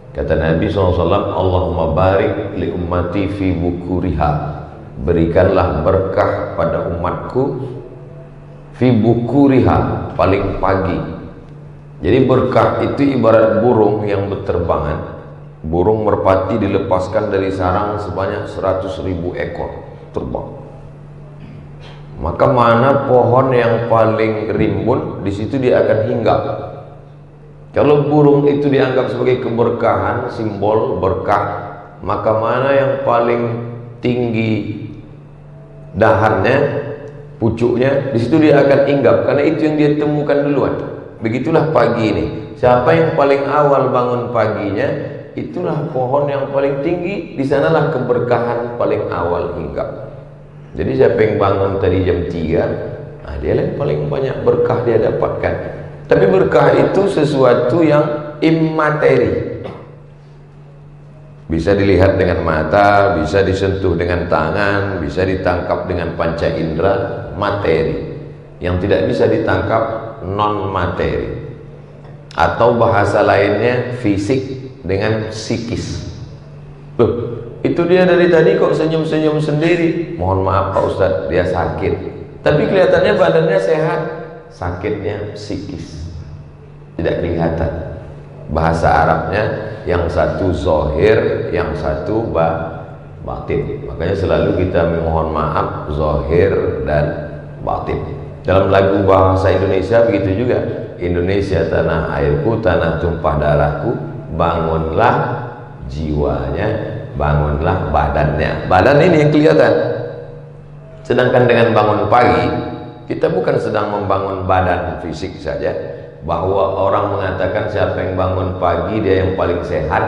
Kata Nabi SAW, Allahumma barik li ummati fi bukuriha, berikanlah berkah pada umatku fi bukuriha, paling pagi. Jadi berkah itu ibarat burung yang berterbangan. Burung merpati dilepaskan dari sarang sebanyak 100.000 ekor terbang. Maka mana pohon yang paling rimbun, di situ dia akan hinggap. Kalau burung itu dianggap sebagai keberkahan, simbol berkah, maka mana yang paling tinggi dahannya, pucuknya, di situ dia akan hinggap, karena itu yang dia temukan duluan. Begitulah pagi ini. Siapa yang paling awal bangun paginya, itulah pohon yang paling tinggi, di sanalah keberkahan paling awal hinggap. Jadi siapa yang bangun tadi jam 3, dia yang paling banyak berkah dia dapatkan. Tapi berkah itu sesuatu yang immateri, bisa dilihat dengan mata, bisa disentuh dengan tangan, bisa ditangkap dengan panca indera, materi. Yang tidak bisa ditangkap non materi, atau bahasa lainnya fisik dengan psikis. Loh, itu dia dari tadi kok senyum-senyum sendiri. Mohon maaf Pak Ustadz, dia sakit, tapi kelihatannya badannya sehat. Sakitnya psikis, tidak kelihatan. Bahasa Arabnya yang satu zahir, yang satu batin. Makanya selalu kita memohon maaf zahir dan batin. Dalam lagu bahasa Indonesia begitu juga. Indonesia tanah airku, tanah tumpah darahku, bangunlah jiwanya, bangunlah badannya. Badan ini yang kelihatan. Sedangkan dengan bangun pagi, kita bukan sedang membangun badan fisik saja. Bahwa orang mengatakan siapa yang bangun pagi dia yang paling sehat,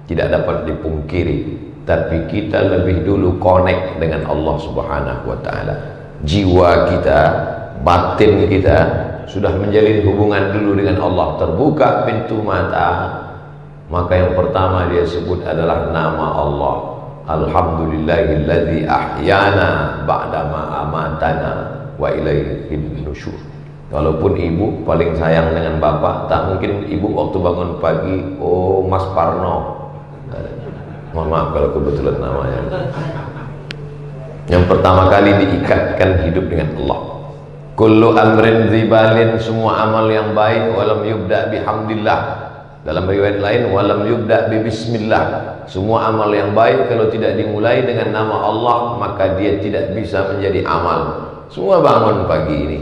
tidak dapat dipungkiri. Tapi kita lebih dulu connect dengan Allah Subhanahu wa ta'ala. Jiwa kita, batin kita sudah menjalin hubungan dulu dengan Allah. Terbuka pintu mata, maka yang pertama dia sebut adalah nama Allah. Alhamdulillahilladzi ahyana ba'dama amatana wa ilaihin nusyur. Walaupun ibu paling sayang dengan bapak, tak mungkin ibu waktu bangun pagi, oh Mas Parno, mohon maaf kalau kebetulan namanya, yang pertama kali diikatkan hidup dengan Allah. Kullu amrin zibalin, semua amal yang baik, walam yubda bihamdillah. Dalam riwayat lain, walam yubda bi bismillah. Semua amal yang baik kalau tidak dimulai dengan nama Allah, maka dia tidak bisa menjadi amal. Semua bangun pagi ini.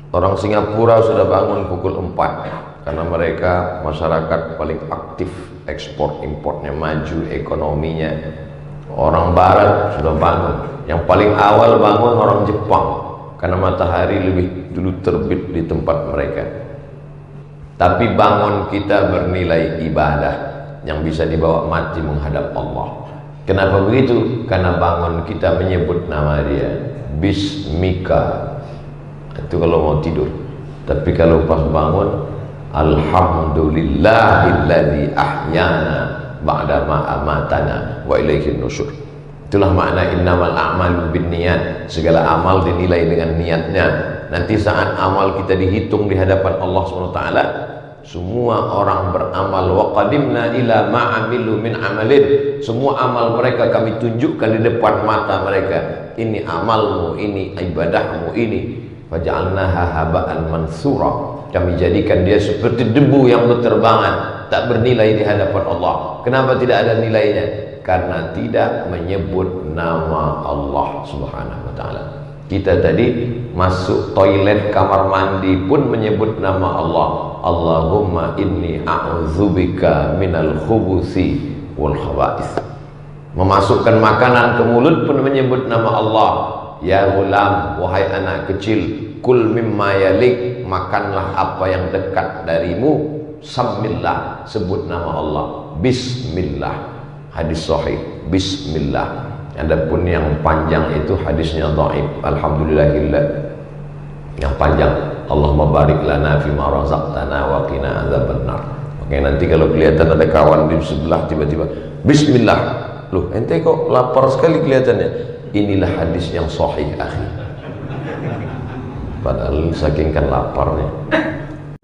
Orang Singapura sudah bangun pukul 4 karena mereka masyarakat paling aktif, ekspor importnya maju, ekonominya. Orang Barat sudah bangun. Yang paling awal bangun orang Jepang karena matahari lebih dulu terbit di tempat mereka. Tapi bangun kita bernilai ibadah yang bisa dibawa mati menghadap Allah. Kenapa begitu? Karena bangun kita menyebut nama dia, Bismika. Itu kalau mau tidur. Tapi kalau pas bangun, alhamdulillahilladzi ahyana ba'da ma amatana wa ilaihin nusyur. Itulah makna innamal a'malu binniyat. Segala amal dinilai dengan niatnya. Nanti saat amal kita dihitung di hadapan Allah SWT, semua orang beramal, wa qadimna ila ma'amilu min amalin. Semua amal mereka kami tunjukkan di depan mata mereka. Ini amalmu, ini ibadahmu, ini. Faja'alnaha haba'an mansura. Kami jadikan dia seperti debu yang berterbangan, tak bernilai di hadapan Allah. Kenapa tidak ada nilainya? Karena tidak menyebut nama Allah Subhanahu wa ta'ala. Kita tadi masuk toilet kamar mandi pun menyebut nama Allah. Allahumma inni a'udzubika minal khubusi wal khaba'is. Memasukkan makanan ke mulut pun menyebut nama Allah. Ya gulam, wahai anak kecil, kul mimma yalik, makanlah apa yang dekat darimu. Samillah, sebut nama Allah. Bismillah, hadis sahih. Bismillah. Adapun yang panjang itu hadisnya dhaif. Alhamdulillahillah. Yang panjang, Allahumma barik lana fima razaqtana wa qina adzabannar. Oke, nanti kalau kelihatan ada kawan di sebelah tiba-tiba Bismillah, loh ente kok lapar sekali kelihatannya. Inilah hadis yang sahih, akhi. Padahal saking kan laparnya.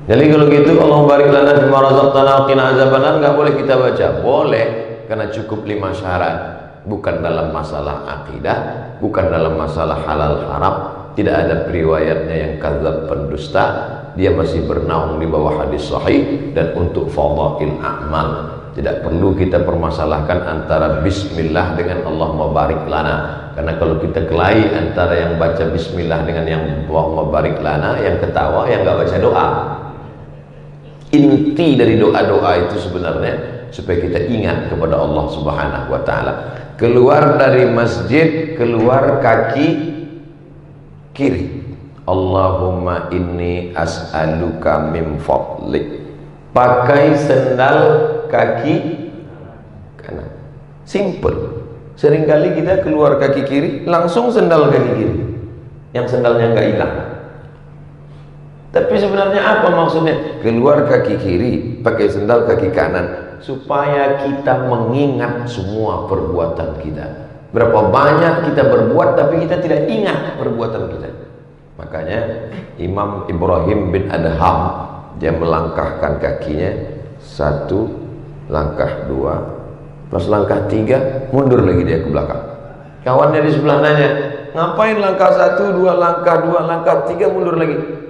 Jadi kalau gitu Allah barik lana fima razaqtana wa qina azabannar nggak boleh kita baca. Boleh, karena cukup 5 syarat. Bukan dalam masalah akidah, bukan dalam masalah halal haram, tidak ada periwayatnya yang kadzab pendusta, dia masih bernaung di bawah hadis sahih. Dan untuk fadhail a'mal tidak perlu kita permasalahkan antara bismillah dengan Allahumma barik lana. Karena kalau kita kelahi antara yang baca bismillah dengan yang Allahumma barik lana, yang ketawa yang nggak baca doa. Inti dari doa-doa itu sebenarnya supaya kita ingat kepada Allah Subhanahu wa taala. Keluar dari masjid, keluar kaki kiri. Allahumma inni as'aluka min fadlik. Pakai sendal kaki kanan. Simple. Seringkali kita keluar kaki kiri, langsung sendal kaki kiri. Yang sendalnya nggak hilang. Tapi sebenarnya apa maksudnya? Keluar kaki kiri, pakai sendal kaki kanan, supaya kita mengingat semua perbuatan kita. Berapa banyak kita berbuat tapi kita tidak ingat perbuatan kita. Makanya Imam Ibrahim bin Adham, dia melangkahkan kakinya 1, langkah 2, pas langkah 3 mundur lagi dia ke belakang. Kawannya di sebelah nanya, ngapain langkah 1, 2 langkah, 2 langkah, 3 mundur lagi?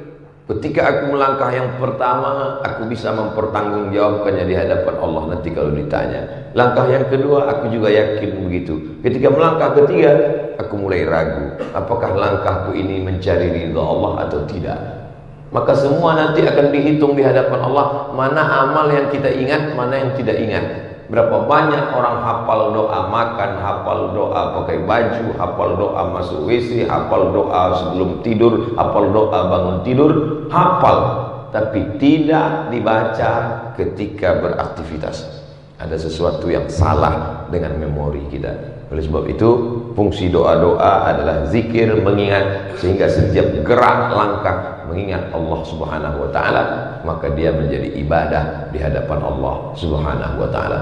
Ketika aku melangkah yang pertama, aku bisa mempertanggungjawabkannya di hadapan Allah nanti kalau ditanya. Langkah yang kedua, aku juga yakin begitu. Ketika melangkah ketiga, aku mulai ragu, apakah langkahku ini mencari ridha Allah atau tidak. Maka semua nanti akan dihitung di hadapan Allah, mana amal yang kita ingat, mana yang tidak ingat. Berapa banyak orang hafal doa makan, hafal doa pakai baju, hafal doa masuk WC, hafal doa sebelum tidur, hafal doa bangun tidur, hafal, tapi tidak dibaca ketika beraktivitas. Ada sesuatu yang salah dengan memori kita. Oleh sebab itu, fungsi doa-doa adalah zikir, mengingat, sehingga setiap gerak langkah mengingat Allah Subhanahu wa taala, maka dia menjadi ibadah di hadapan Allah Subhanahu wa taala.